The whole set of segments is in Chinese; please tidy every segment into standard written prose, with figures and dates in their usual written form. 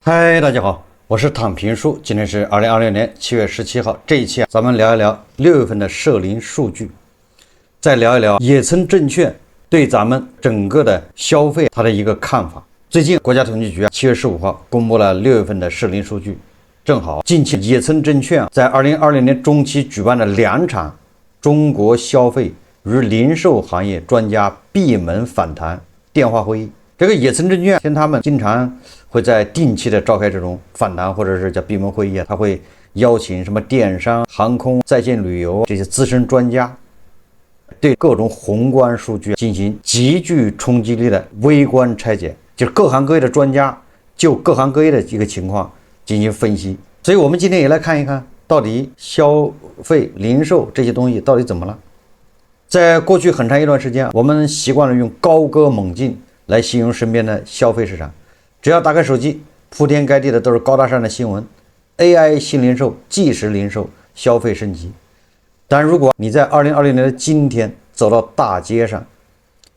嗨，大家好，我是躺平叔，今天是2026年7月17号。这一期咱们聊一聊6月份的社零数据，再聊一聊野村证券对咱们整个的消费它的一个看法。最近国家统计局7月15号公布了6月份的社零数据，正好近期野村证券在2020年中期举办了2场中国消费与零售行业专家闭门访谈电话会议。这个野村证券跟他们经常会在定期的召开这种访谈或者是叫闭门会议，他会邀请什么电商、航空、在线旅游这些资深专家，对各种宏观数据进行极具冲击力的微观拆解，就是各行各业的专家就各行各业的一个情况进行分析。所以我们今天也来看一看，到底消费、零售这些东西到底怎么了。在过去很长一段时间，我们习惯了用高歌猛进来形容身边的消费市场，只要打开手机，铺天盖地的都是高大上的新闻 ，AI 新零售、即时零售、消费升级。但如果你在2020年的今天走到大街上，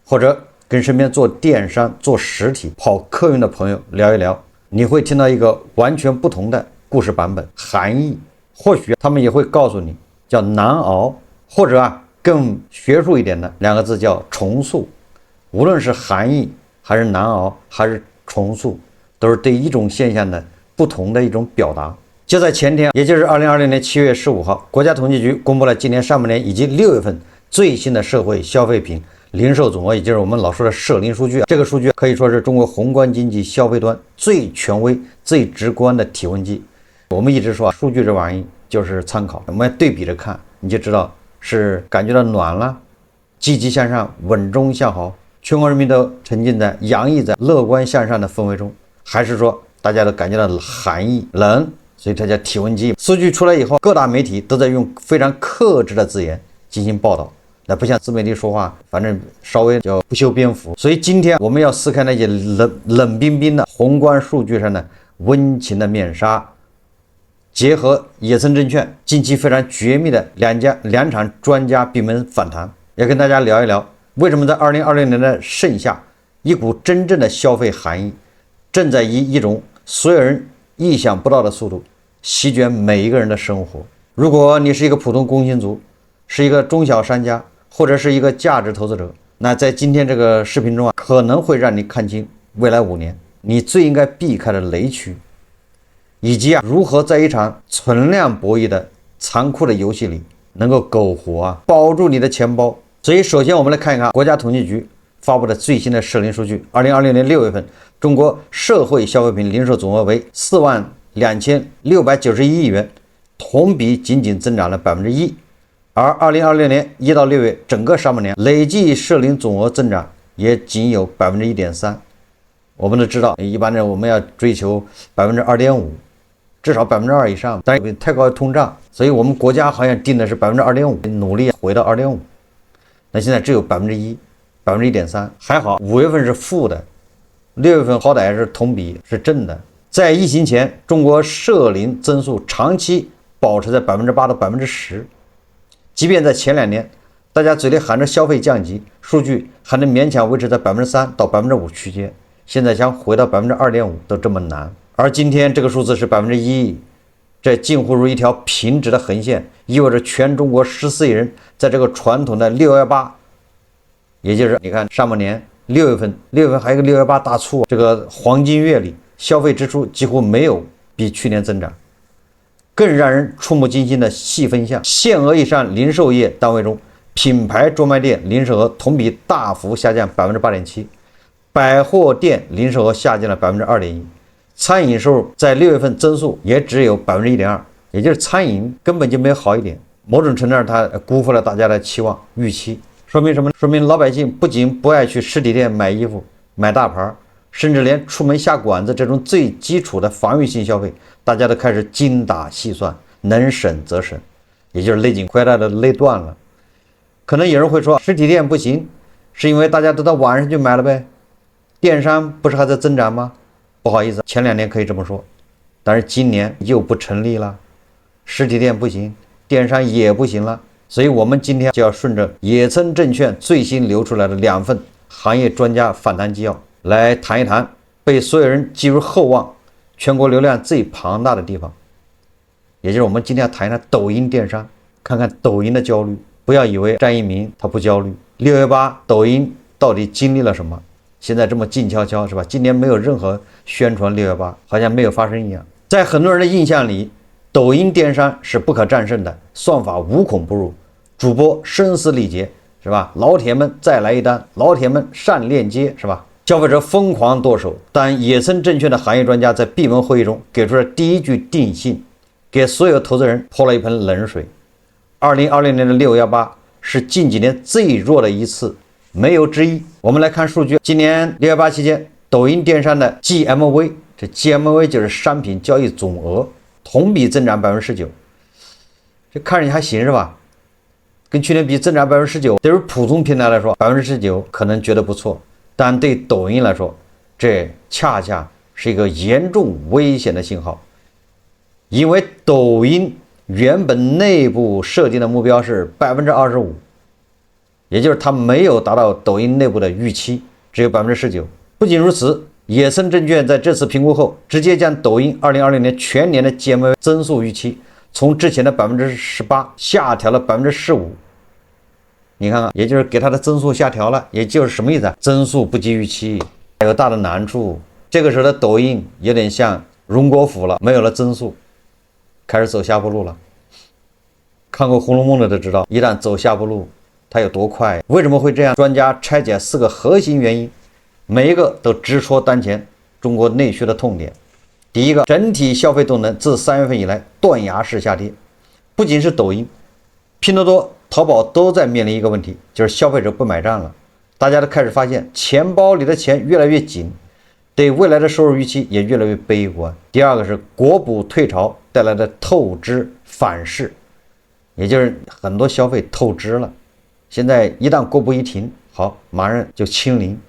或者跟身边做电商、做实体、跑客运的朋友聊一聊，你会听到一个完全不同的故事版本、含义。或许他们也会告诉你，叫难熬，或者更学术一点的2个字叫重塑。无论是含义还是难熬还是重塑，都是对一种现象的不同的一种表达。就在前天，也就是2020年7月15号，国家统计局公布了今年上半年以及6月份最新的社会消费品零售总额，也就是我们老说的社零数据。这个数据可以说是中国宏观经济消费端最权威、最直观的体温计。我们一直说数据这玩意就是参考，我们对比着看，你就知道是感觉到暖了，积极向上，稳中向好，全国人民都沉浸在洋溢在乐观向上的氛围中，还是说大家都感觉到寒意冷，所以它叫体温计。数据出来以后，各大媒体都在用非常克制的字眼进行报道，那不像自媒体说话，反正稍微叫不修边幅。所以今天我们要撕开那些冷冰冰的宏观数据上的温情的面纱，结合野村证券近期非常绝密的两场专家闭门访谈，要跟大家聊一聊为什么在2020年的盛夏，一股真正的消费寒意正在以一种所有人意想不到的速度席卷每一个人的生活。如果你是一个普通工薪族，是一个中小商家，或者是一个价值投资者，那在今天这个视频中可能会让你看清未来5年你最应该避开的雷区，以及如何在一场存量博弈的残酷的游戏里能够苟活保住你的钱包。所以首先我们来看一看国家统计局发布的最新的社零数据。2020年6月份，中国社会消费品零售总额为42691亿元，同比仅仅增长了 1%。 而2020年1到6月整个上半年累计社零总额增长也仅有 1.3%。 我们都知道一般人我们要追求 2.5%， 至少 2% 以上，但是太高的通胀，所以我们国家好像定的是 2.5%， 努力回到 2.5%。 那现在只有 1%、1.3%， 还好5月份是负的，6月份好歹是同比是正的。在疫情前，中国社零增速长期保持在 8%到 10%， 即便在前2年大家嘴里喊着消费降级，数据还能勉强维持在 3%到 5% 区间，现在想回到 2.5% 都这么难。而今天这个数字是 1%， 这近乎如一条平直的横线，意味着全中国14亿人在这个传统的618，也就是你看上半年6月份还有一个618大促，这个黄金月里消费支出几乎没有比去年增长。更让人触目惊心的细分项，限额以上零售业单位中，品牌专卖店零售额同比大幅下降 8.7%， 百货店零售额下降了 2.1%， 餐饮收入在6月份增速也只有 1.2%， 也就是餐饮根本就没有好一点。某种程度上它辜负了大家的期望预期。说明什么？说明老百姓不仅不爱去实体店买衣服买大牌，甚至连出门下馆子这种最基础的防御性消费，大家都开始精打细算，能省则省，也就是勒紧裤带的勒断了。可能有人会说实体店不行，是因为大家都到网上去买了呗，电商不是还在增长吗？不好意思，前2年可以这么说，但是今年又不成立了，实体店不行，电商也不行了。所以我们今天就要顺着野村证券最新流出来的2份行业专家访谈纪要来谈一谈被所有人寄予厚望全国流量最庞大的地方，也就是我们今天要谈一谈抖音电商，看看抖音的焦虑。不要以为张一鸣他不焦虑，618抖音到底经历了什么？现在这么静悄悄是吧？今年没有任何宣传618，好像没有发生一样。在很多人的印象里，抖音电商是不可战胜的，算法无孔不入，主播声嘶力竭是吧？老铁们再来一单，老铁们上链接是吧？消费者疯狂剁手，但野村证券的行业专家在闭门会议中给出了第一句定性，给所有投资人泼了一盆冷水。2020年的618是近几年最弱的一次，没有之一。我们来看数据，今年618期间，抖音电商的 GMV， 这 GMV 就是商品交易总额，同比增长 19%， 这看着还行是吧？跟去年比增长 19%， 对于普通平台来说 19% 可能觉得不错，但对抖音来说，这恰恰是一个严重危险的信号，因为抖音原本内部设定的目标是 25%， 也就是它没有达到抖音内部的预期，只有 19%。 不仅如此，野村证券在这次评估后，直接将抖音2020年全年的 GMV 增速预期从之前的 18% 下调了 15%。 你看看，也就是给它的增速下调了，也就是什么意思啊？增速不及预期，还有大的难处。这个时候的抖音有点像荣国府了，没有了增速，开始走下坡路了。看过《红楼梦》的都知道，一旦走下坡路，它有多快？为什么会这样？专家拆解4个核心原因，每一个都直戳当前中国内需的痛点。第一个，整体消费动能自3月份以来断崖式下跌，不仅是抖音，拼多多、淘宝都在面临一个问题，就是消费者不买账了。大家都开始发现钱包里的钱越来越紧，对未来的收入预期也越来越悲观。第二个是国补退潮带来的透支反噬，也就是很多消费透支了，现在一旦国补一停，好，马上就清零，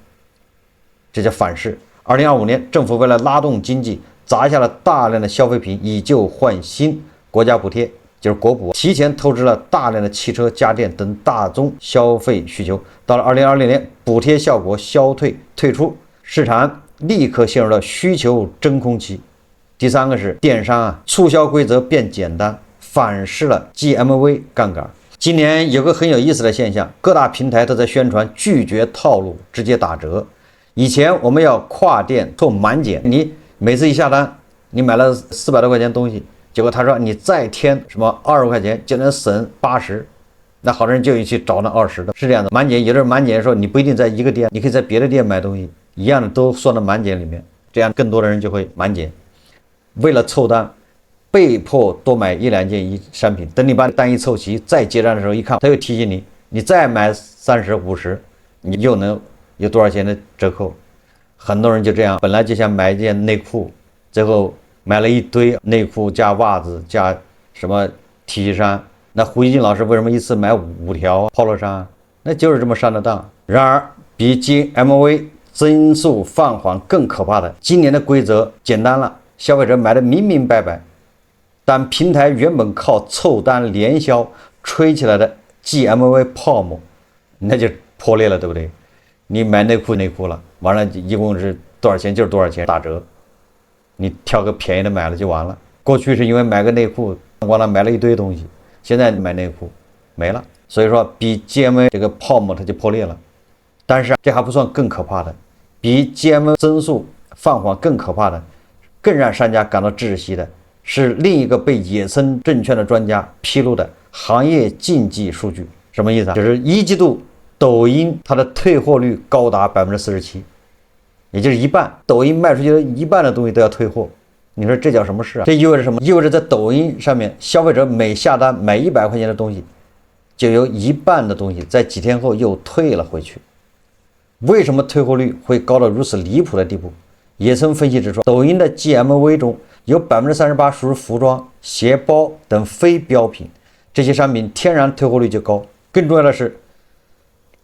这叫反噬。2025年，政府为了拉动经济，砸下了大量的消费品以旧换新，国家补贴就是国补，提前透支了大量的汽车、家电等大宗消费需求。到了2020年，补贴效果消退退出，市场立刻陷入了需求真空期。第三个是电商促销规则变简单，反噬了 GMV 杠杆。今年有个很有意思的现象，各大平台都在宣传拒绝套路，直接打折。以前我们要跨店做满减，你每次一下单，你买了400多块钱东西，结果他说你再添什么20块钱就能省80，那好多人就去找那20的，是这样的。满减有的人满减说你不一定在一个店，你可以在别的店买东西，一样的都算到满减里面，这样更多的人就会满减。为了凑单，被迫多买1-2件商品，等你把单一凑齐，再结账的时候一看，他又提醒你，你再买30、50，你又能有多少钱的折扣。很多人就这样，本来就想买一件内裤，最后买了一堆内裤加袜子加什么 T 恤衫。那胡一静老师为什么一次买5条 polo 衫？那就是这么上的当。然而比 GMV 增速放缓更可怕的，今年的规则简单了，消费者买的明明白白，但平台原本靠凑单连销吹起来的 GMV 泡沫，那就破裂了，对不对？你买内裤了，完了一共是多少钱就是多少钱，打折，你挑个便宜的买了就完了。过去是因为买个内裤完了买了一堆东西，现在买内裤没了，所以说比 GMV 这个泡沫它就破裂了。但是这还不算更可怕的，比 GMV 增速放缓更可怕的，更让商家感到窒息的是另一个被野村证券的专家披露的行业禁忌数据。什么意思啊？就是1季度抖音它的退货率高达 47%， 也就是一半，抖音卖出去的一半的东西都要退货。你说这叫什么事啊？这意味着什么？意味着在抖音上面，消费者每下单买100块钱的东西，就有一半的东西在几天后又退了回去。为什么退货率会高到如此离谱的地步？野村分析指出，抖音的 GMV 中有 38% 属于服装、鞋包等非标品，这些商品天然退货率就高。更重要的是，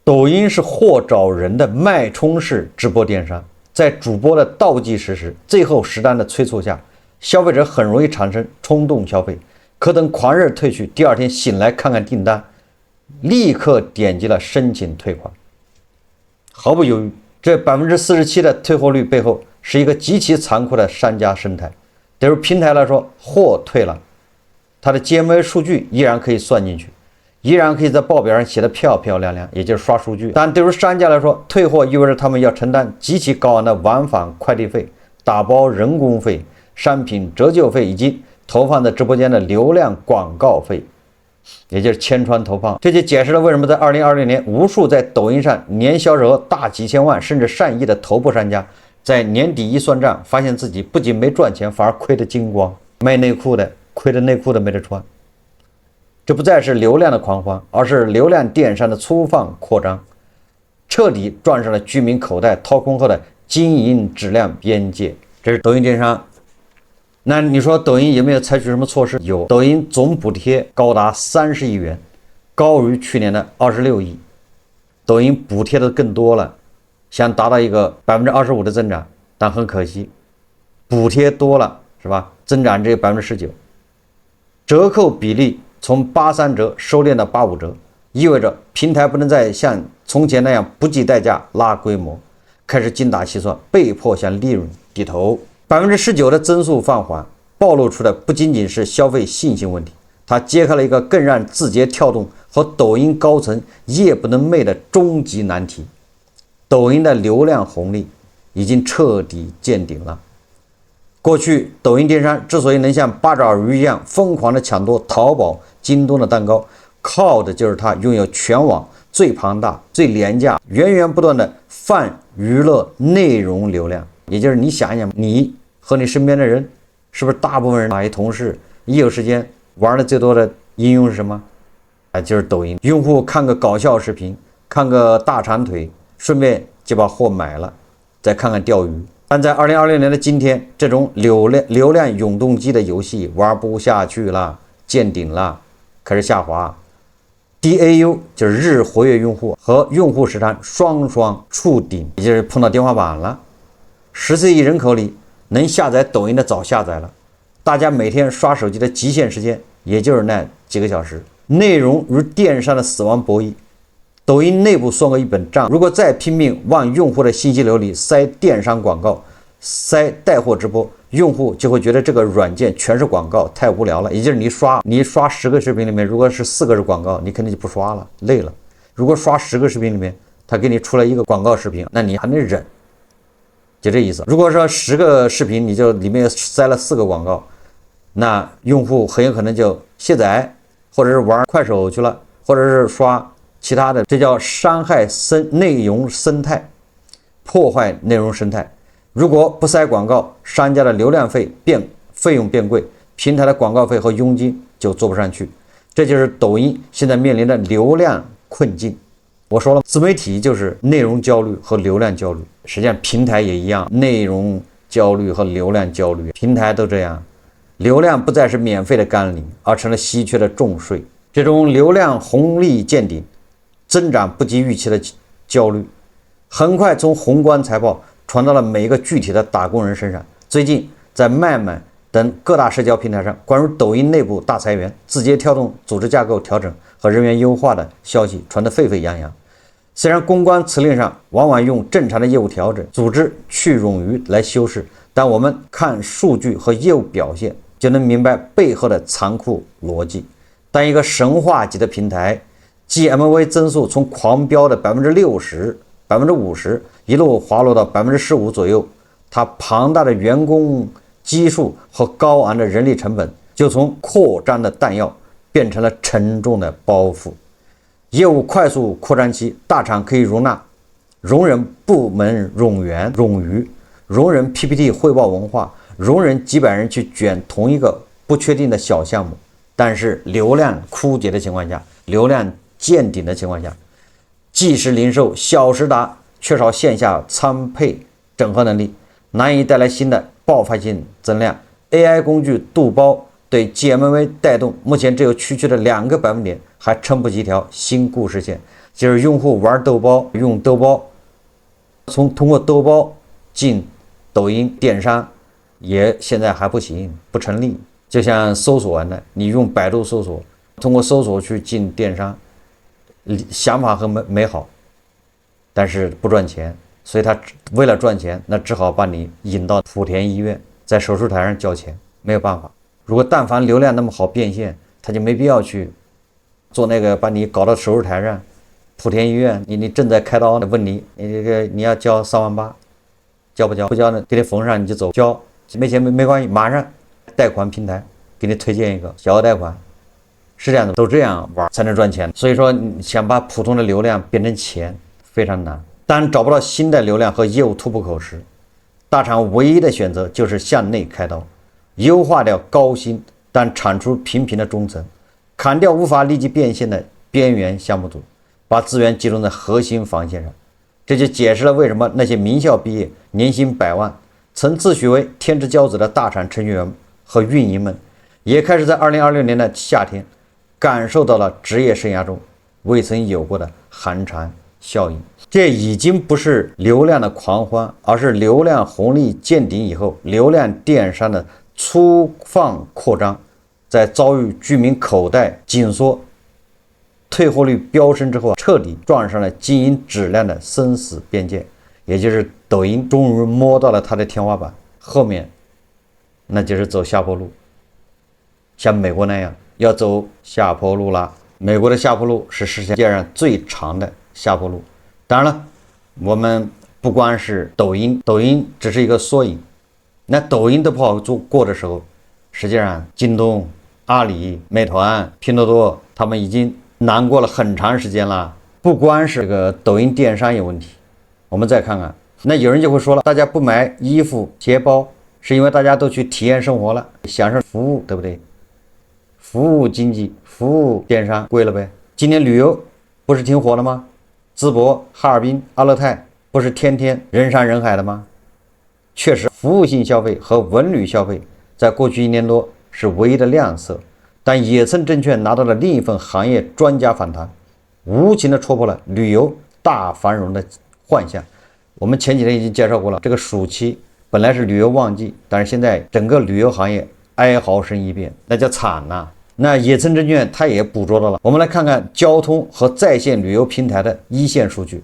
抖音是货找人的脉冲式直播电商，在主播的倒计时时，最后实单的催促下，消费者很容易产生冲动消费，可等狂热退去，第二天醒来看看订单，立刻点击了申请退款，毫不犹豫。这 47% 的退货率背后是一个极其残酷的商家生态。对于平台来说，货退了，它的 GMV 数据依然可以算进去，依然可以在报表上写得漂漂亮亮，也就是刷数据。但对于商家来说，退货意味着他们要承担极其高昂的往返快递费、打包人工费、商品折旧费以及投放在直播间的流量广告费，也就是千川投放。这就解释了为什么在2020年，无数在抖音上年销售额大几千万甚至上亿的头部商家，在年底一算账，发现自己不仅没赚钱，反而亏得精光。卖内裤的亏的内裤都没得穿。这不再是流量的狂欢，而是流量电商的粗放扩张，彻底撞上了居民口袋掏空后的经营质量边界。这是抖音电商。那你说抖音有没有采取什么措施？有，抖音总补贴高达30亿元，高于去年的26亿。抖音补贴的更多了，想达到一个25%的增长，但很可惜，补贴多了是吧？增长只有19%，折扣比例从83折收敛到85折，意味着平台不能再像从前那样不计代价拉规模，开始精打细算，被迫向利润低头。19%的增速放缓，暴露出的不仅仅是消费信心问题，它揭开了一个更让字节跳动和抖音高层夜不能寐的终极难题：抖音的流量红利已经彻底见顶了。过去，抖音电商之所以能像八爪鱼一样疯狂地抢夺淘宝、京东的蛋糕，靠的就是它拥有全网最庞大、最廉价、源源不断的泛娱乐内容流量。也就是你想一想，你和你身边的人，是不是大部分人、同事一有时间玩的最多的应用是什么？就是抖音。用户看个搞笑视频，看个大长腿，顺便就把货买了，再看看钓鱼。但在2020年的今天，这种流量永动机的游戏玩不下去了，见顶了，开始下滑。DAU 就是日活跃用户和用户时长双双触顶，也就是碰到天花板了。14亿人口里，能下载抖音的早下载了，大家每天刷手机的极限时间也就是那几个小时。内容如电商的死亡博弈，抖音内部算过一本账，如果再拼命往用户的信息流里塞电商广告，塞带货直播，用户就会觉得这个软件全是广告，太无聊了。也就是你刷10个视频里面，如果是4个是广告，你肯定就不刷了，累了。如果刷10个视频里面，他给你出来一个广告视频，那你还能忍，就这意思。如果说10个视频你就里面塞了4个广告，那用户很有可能就卸载，或者是玩快手去了，或者是刷其他的，这叫伤害内容生态，破坏内容生态。如果不塞广告，商家的流量费用变贵，平台的广告费和佣金就做不上去。这就是抖音现在面临的流量困境。我说了，自媒体就是内容焦虑和流量焦虑，实际上平台也一样，内容焦虑和流量焦虑，平台都这样。流量不再是免费的甘霖，而成了稀缺的重税。这种流量红利见顶，增长不及预期的焦虑，很快从宏观财报传到了每一个具体的打工人身上。最近在慢慢等各大社交平台上，关于抖音内部大裁员、字节跳动组织架构调整和人员优化的消息传得沸沸扬扬。虽然公关辞令上往往用正常的业务调整、组织去冗余来修饰，但我们看数据和业务表现，就能明白背后的残酷逻辑。当一个神话级的平台 GMV 增速从狂飙的60%、50%一路滑落到15%左右，它庞大的员工基数和高昂的人力成本就从扩张的弹药变成了沉重的包袱。业务快速扩张期，大厂可以容忍部门冗余，容忍 PPT 汇报文化，容忍几百人去卷同一个不确定的小项目。但是流量枯竭的情况下，流量见顶的情况下，即时零售、小时达缺少线下仓配整合能力，难以带来新的爆发性增量。AI 工具杜包对 GMV 带动，目前只有区区的2个百分点，还撑不起一条新故事线。就是用户玩豆包，用豆包，通过豆包进抖音电商，也现在还不行，不成立。就像搜索完的，你用百度搜索，通过搜索去进电商，想法很美好，但是不赚钱。所以他为了赚钱，那只好把你引到莆田医院，在手术台上交钱，没有办法。如果但凡流量那么好变现，他就没必要去做那个，把你搞到手术台上。莆田医院，你正在开刀呢，问你要交38000，交不交？不交呢，给你缝上你就走，交没钱没关系，马上贷款平台给你推荐一个小额贷款，是这样的，都这样玩才能赚钱。所以说，你想把普通的流量变成钱非常难。当找不到新的流量和业务突破口时，大厂唯一的选择就是向内开刀，优化掉高薪但产出平平的中层，砍掉无法立即变现的边缘项目组，把资源集中在核心防线上。这就解释了为什么那些名校毕业、年薪100万、曾自诩为天之骄子的大厂程序员和运营们，也开始在2026年的夏天感受到了职业生涯中未曾有过的寒蝉效应。这已经不是流量的狂欢，而是流量红利见顶以后，流量电商的粗放扩张，在遭遇居民口袋紧缩、退货率飙升之后，彻底撞上了经营质量的生死边界，也就是抖音终于摸到了它的天花板，后面那就是走下坡路，像美国那样要走下坡路了。美国的下坡路是世界上最长的下坡路。当然了，我们不光是抖音只是一个缩影。那抖音都不好过的时候，实际上京东、阿里、美团、拼多多他们已经难过了很长时间了。不光是这个抖音电商有问题，我们再看看，那有人就会说了，大家不买衣服鞋包是因为大家都去体验生活了，享受服务，对不对？服务经济、服务电商贵了呗。今年旅游不是挺火的吗？淄博、哈尔滨、阿勒泰不是天天人山人海的吗？确实，服务性消费和文旅消费在过去1年多是唯一的亮色，但野村证券拿到了另一份行业专家访谈，无情地戳破了旅游大繁荣的幻象。我们前几天已经介绍过了，这个暑期本来是旅游旺季，但是现在整个旅游行业哀嚎声一片，那叫惨呐。那野村证券它也捕捉到了。我们来看看交通和在线旅游平台的一线数据。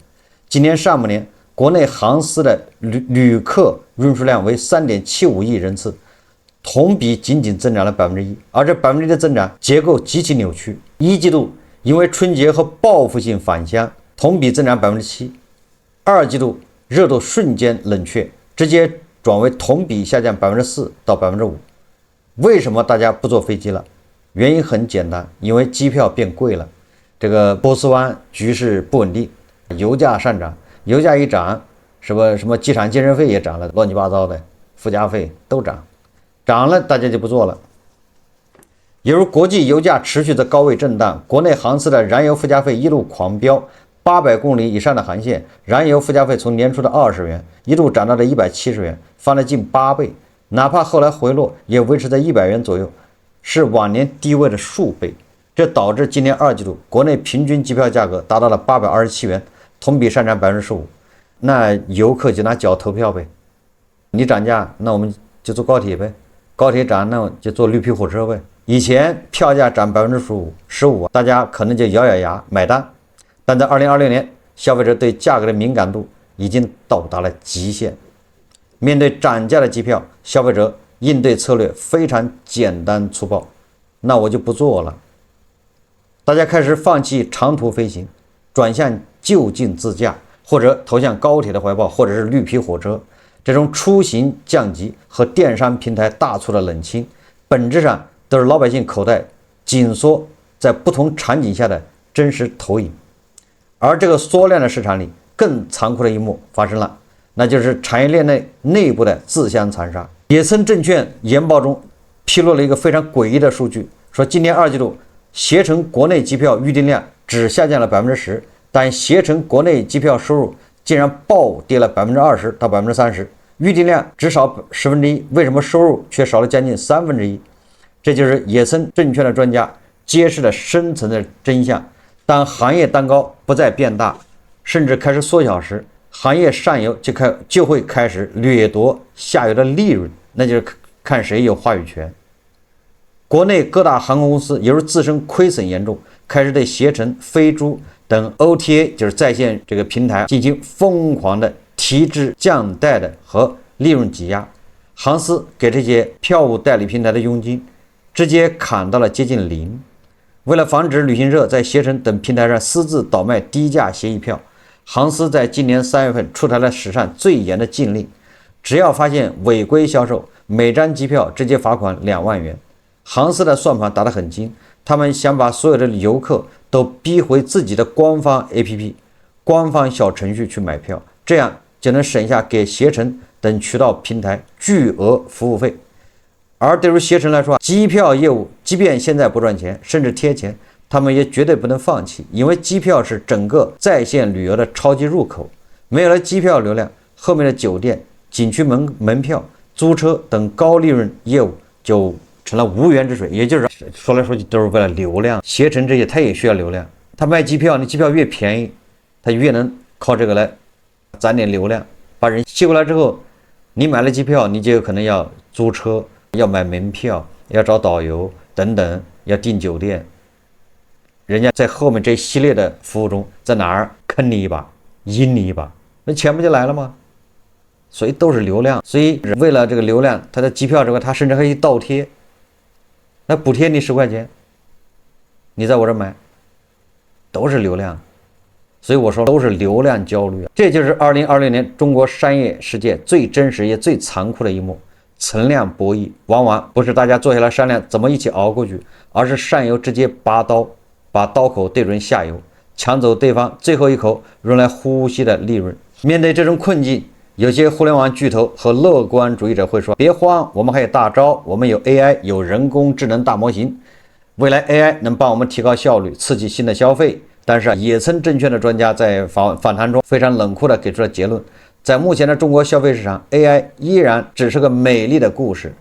今年上半年，国内航司的旅客运输量为3.75亿人次，同比仅增长了1%，而这1%的增长结构极其扭曲。一季度因为春节和报复性返乡，同比增长7%；二季度热度瞬间冷却，直接转为同比下降4%到5%。为什么大家不坐飞机了？原因很简单，因为机票变贵了。这个波斯湾局势不稳定，油价上涨，油价一涨，什么机场建设费也涨了，乱七八糟的附加费都涨了，大家就不做了。犹如国际油价持续在高位震荡，国内航司的燃油附加费一路狂飙，800公里以上的航线，燃油附加费从年初的20元一度涨到了170元，翻了近8倍，哪怕后来回落，也维持在100元左右。是往年低位的数倍，这导致今年二季度国内平均机票价格达到了827元，同比上涨15%。那游客就拿脚投票呗，你涨价，那我们就坐高铁呗，高铁涨，那就坐绿皮火车呗。以前票价涨15%，大家可能就咬咬牙买单，但在2026年，消费者对价格的敏感度已经到达了极限。面对涨价的机票，消费者应对策略非常简单粗暴，那我就不做了。大家开始放弃长途飞行，转向就近自驾，或者投向高铁的怀抱，或者是绿皮火车。这种出行降级和电商平台大促的冷清，本质上都是老百姓口袋紧缩在不同场景下的真实投影。而这个缩量的市场里，更残酷的一幕发生了，那就是产业链内部的自相残杀。野村证券研报中披露了一个非常诡异的数据，说今年二季度携程国内机票预订量只下降了10%，但携程国内机票收入竟然暴跌了20%到30%，预订量只少1/10，为什么收入却少了将近1/3？这就是野村证券的专家揭示了深层的真相。当行业蛋糕不再变大，甚至开始缩小时，行业上游就会开始掠夺下游的利润，那就是看谁有话语权。国内各大航空公司由于自身亏损严重，开始对携程、飞猪等 OTA 就是在线这个平台进行疯狂的提质降贷的和利润挤压。航司给这些票务代理平台的佣金直接砍到了接近零。为了防止旅行社在携程等平台上私自倒卖低价协议票，航司在今年3月份出台了史上最严的禁令，只要发现违规销售，每张机票直接罚款2万元。航司的算盘打得很精，他们想把所有的游客都逼回自己的官方 APP、官方小程序去买票，这样就能省下给携程等渠道平台巨额服务费。而对于携程来说，机票业务即便现在不赚钱，甚至贴钱，他们也绝对不能放弃，因为机票是整个在线旅游的超级入口。没有了机票流量，后面的酒店、景区门票、租车等高利润业务就成了无源之水。也就是说来说去都是为了流量。携程这些它也需要流量，它卖机票，你机票越便宜，它越能靠这个来攒点流量，把人吸过来之后，你买了机票，你就有可能要租车，要买门票，要找导游等等，要订酒店。人家在后面这一系列的服务中，在哪儿坑你一把，阴你一把，那钱不就来了吗？所以都是流量。所以为了这个流量，他的机票这块他甚至可以倒贴，那补贴你10块钱，你在我这买，都是流量。所以我说都是流量焦虑。这就是2026年中国商业世界最真实也最残酷的一幕。存量博弈往往不是大家坐下来商量怎么一起熬过去，而是上游直接拔刀，把刀口对准下游，抢走对方最后一口用来呼吸的利润。面对这种困境，有些互联网巨头和乐观主义者会说，别慌，我们还有大招，我们有 AI， 有人工智能大模型，未来 AI 能帮我们提高效率，刺激新的消费。但是野村证券的专家在访谈中非常冷酷地给出了结论，在目前的中国消费市场， AI 依然只是个美丽的故事，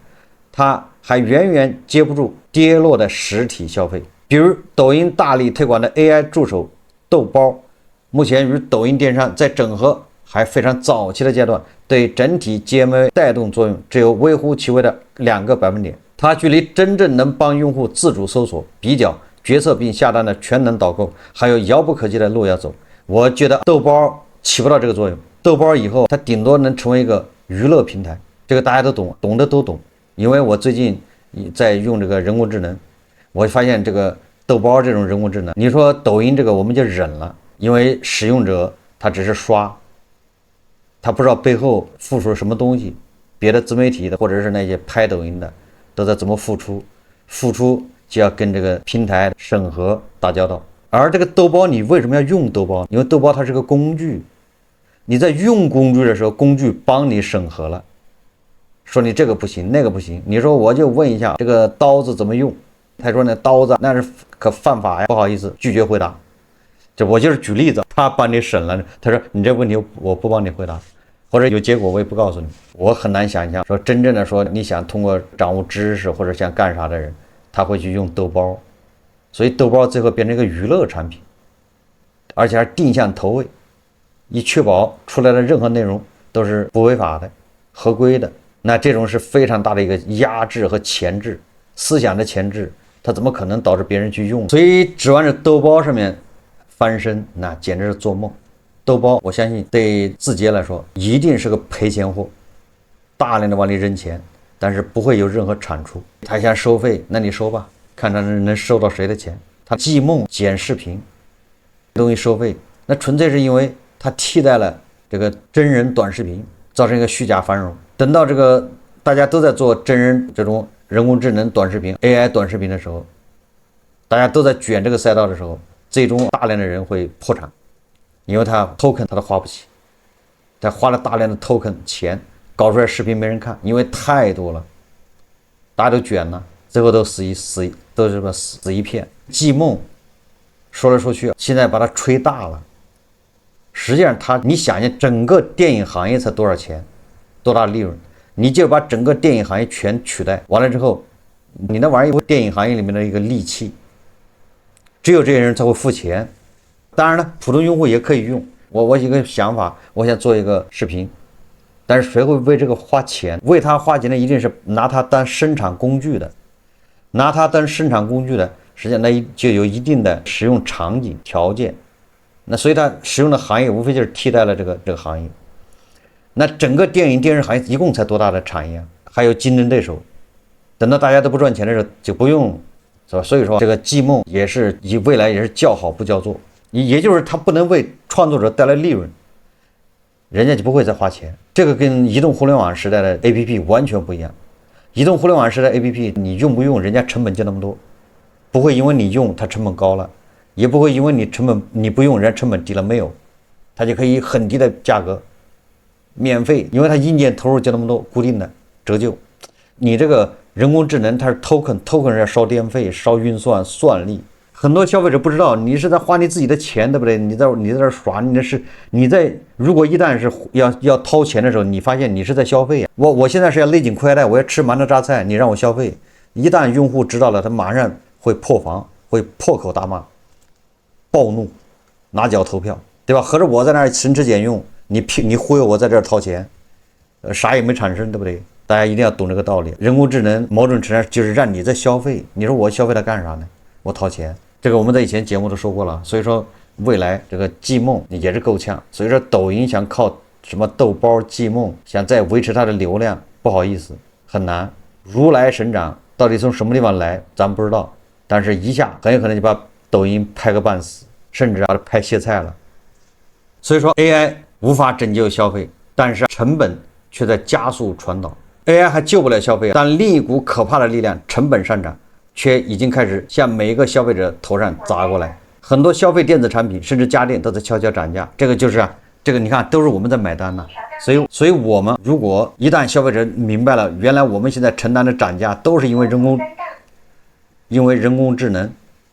它还远远接不住跌落的实体消费。比如抖音大力推广的 AI 助手豆包，目前与抖音电商在整合还非常早期的阶段，对整体 GMV 带动作用只有微乎其微的2个百分点，它距离真正能帮用户自主搜索、比较、决策并下单的全能导购还有遥不可及的路要走。我觉得豆包起不到这个作用，豆包以后它顶多能成为一个娱乐平台，这个大家都懂，懂的都懂。因为我最近在用这个人工智能，我发现这个豆包这种人工智能，你说抖音这个我们就忍了，因为使用者他只是刷，他不知道背后付出什么东西，别的自媒体的或者是那些拍抖音的都在怎么付出就要跟这个平台审核打交道。而这个豆包你为什么要用豆包？因为豆包它是个工具，你在用工具的时候，工具帮你审核了，说你这个不行那个不行。你说我就问一下这个刀子怎么用，他说那刀子那是可犯法呀，不好意思拒绝回答。这我就是举例子，他帮你审了，他说你这问题我不帮你回答，或者有结果我也不告诉你。我很难想象说真正的说你想通过掌握知识或者想干啥的人，他会去用豆包。所以豆包最后变成一个娱乐产品，而且还定向投喂，以确保出来的任何内容都是不违法的、合规的。那这种是非常大的一个压制和钳制，思想的钳制，它怎么可能导致别人去用？所以指望着豆包上面翻身，那简直是做梦。豆包我相信对字节来说一定是个赔钱货，大量的往里扔钱，但是不会有任何产出。他想收费，那你收吧，看他能收到谁的钱。他记梦剪视频东西收费，那纯粹是因为他替代了这个真人短视频，造成一个虚假繁荣。等到这个大家都在做真人这种人工智能短视频 AI 短视频的时候，大家都在卷这个赛道的时候，最终大量的人会破产，因为他 token 他都花不起，他花了大量的 token 钱搞出来视频没人看，因为太多了，大家都卷了，最后都死一片。季梦说来说去，现在把它吹大了，实际上你想想整个电影行业才多少钱，多大利润，你就把整个电影行业全取代完了之后，你那玩意儿电影行业里面的一个利器，只有这些人才会付钱。当然了，普通用户也可以用。我有一个想法，我想做一个视频，但是谁会为这个花钱？为他花钱的一定是拿它当生产工具的，拿它当生产工具的，实际上那就有一定的使用场景条件。那所以它使用的行业无非就是替代了这个行业。那整个电影电视行业一共才多大的产业啊？还有竞争对手，等到大家都不赚钱的时候就不用，是吧？所以说这个季梦也是以未来也是叫好不叫座，也就是他不能为创作者带来利润，人家就不会再花钱。这个跟移动互联网时代的 APP 完全不一样。移动互联网时代 APP 你用不用，人家成本就那么多，不会因为你用它成本高了，也不会因为你不用人家成本低了，没有，它就可以很低的价格免费，因为它硬件投入就那么多，固定的折旧。你这个人工智能它是 token 是要烧电费、烧运算、算力，很多消费者不知道，你是在花你自己的钱，对不对？你在这耍，如果一旦是要掏钱的时候，你发现你是在消费啊。我现在是要勒紧裤腰带，我要吃馒头榨菜，你让我消费，一旦用户知道了，他马上会破防，会破口大骂，暴怒，拿脚投票，对吧？合着我在那儿省吃俭用，你忽悠我在这儿掏钱，啥也没产生，对不对？大家一定要懂这个道理。人工智能某种程度上就是让你在消费，你说我消费它干啥呢？我掏钱，这个我们在以前节目都说过了。所以说未来这个季梦也是够呛。所以说抖音想靠什么豆包、季梦想再维持它的流量，不好意思，很难。如来神掌到底从什么地方来，咱们不知道，但是一下很有可能就把抖音拍个半死，甚至把它拍歇菜了。所以说 AI 无法拯救消费，但是成本却在加速传导。AI 还救不了消费，但另一股可怕的力量成本上涨却已经开始向每一个消费者头上砸过来。很多消费电子产品甚至家电都在悄悄涨价，这个就是这个你看都是我们在买单呢。所以我们如果一旦消费者明白了，原来我们现在承担的涨价都是因为人工智能，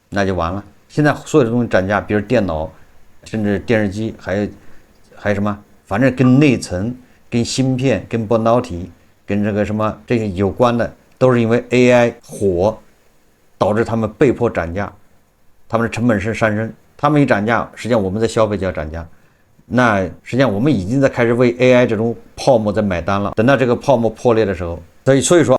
那就完了。现在所有的东西涨价，比如电脑，甚至电视机，还有什么，反正跟内存、跟芯片、跟半导体、跟这个什么这些有关的，都是因为 AI 火导致他们被迫涨价，他们的成本是上升，他们一涨价，实际上我们在消费就要涨价。那实际上我们已经在开始为 AI 这种泡沫在买单了。等到这个泡沫破裂的时候，所以说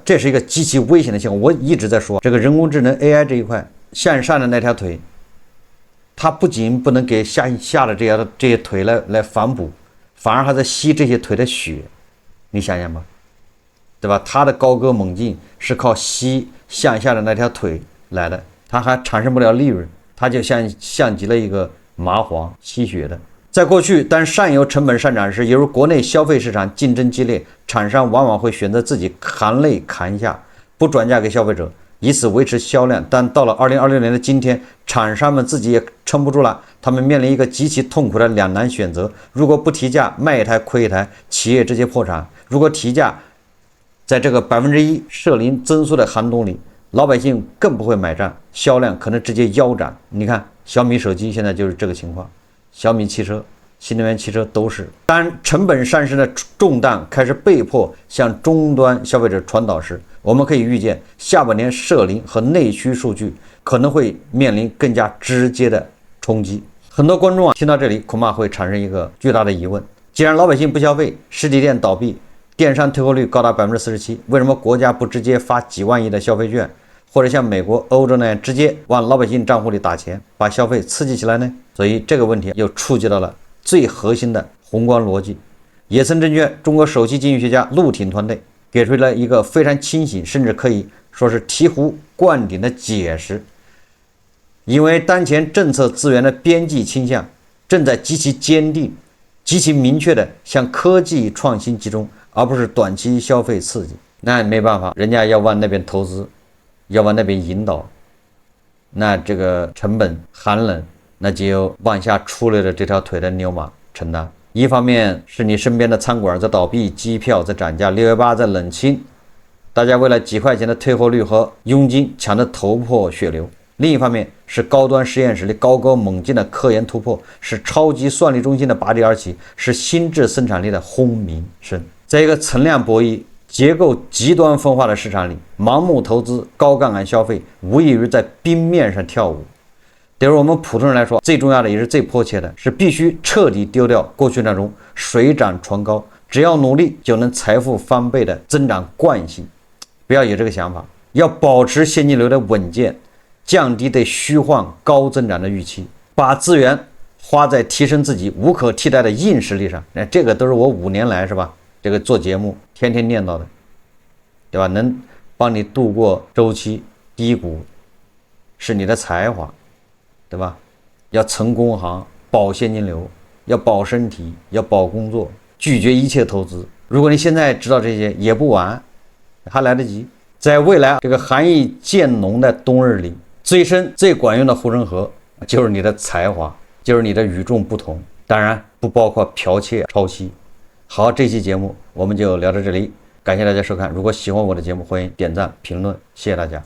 这是一个极其危险的信号。我一直在说，这个人工智能 AI 这一块向上的那条腿，它不仅不能给下的这些腿来反哺，反而还在吸这些腿的血。你想想吧，对吧？它的高歌猛进是靠吸向下的那条腿来的，它还产生不了利润，它就像极了一个麻黄吸血的。在过去，当上游成本上涨时，由于国内消费市场竞争激烈，厂商往往会选择自己扛累扛下，不转嫁给消费者，以此维持销量。但到了2026年的今天，厂商们自己也撑不住了，他们面临一个极其痛苦的两难选择：如果不提价，卖一台亏一台，企业直接破产；如果提价，在这个1%社零增速的寒冬里，老百姓更不会买账，销量可能直接腰斩。你看小米手机现在就是这个情况，小米汽车、新能源汽车都是。当成本上升的重担开始被迫向终端消费者传导时，我们可以预见下半年社零和内需数据可能会面临更加直接的冲击。很多观众听到这里恐怕会产生一个巨大的疑问：既然老百姓不消费，实体店倒闭，电商退货率高达47%，为什么国家不直接发几万亿的消费券，或者像美国、欧洲那样直接往老百姓账户里打钱，把消费刺激起来呢？所以这个问题又触及到了最核心的宏观逻辑。野村证券中国首席经济学家陆挺团队给出了一个非常清醒，甚至可以说是醍醐灌顶的解释。因为当前政策资源的边际倾向正在极其坚定、极其明确的向科技创新集中，而不是短期消费刺激。那没办法，人家要往那边投资，要往那边引导，那这个成本寒冷，那就由往下出溜的这条腿的牛马承担。一方面是你身边的餐馆在倒闭，机票在涨价，618在冷清，大家为了几块钱的退货率和佣金抢得头破血流；另一方面是高端实验室里高歌猛进的科研突破，是超级算力中心的拔地而起，是心智生产力的轰鸣声。在一个存量博弈、结构极端分化的市场里，盲目投资、高杠杆消费无异于在冰面上跳舞。对于我们普通人来说，最重要的也是最迫切的是必须彻底丢掉过去那种水涨船高，只要努力就能财富翻倍的增长惯性。不要有这个想法，要保持现金流的稳健，降低对虚幻高增长的预期，把资源花在提升自己无可替代的硬实力上。这个都是我5年来是吧？这个做节目天天念叨的，对吧？能帮你度过周期低谷，是你的才华，对吧？要成工行，保现金流，要保身体，要保工作，拒绝一切投资。如果你现在知道这些也不晚，还来得及。在未来这个寒意渐浓的冬日里，最深最管用的护城河就是你的才华，就是你的与众不同，当然不包括剽窃抄袭。好，这期节目我们就聊到这里，感谢大家收看。如果喜欢我的节目，欢迎点赞评论，谢谢大家。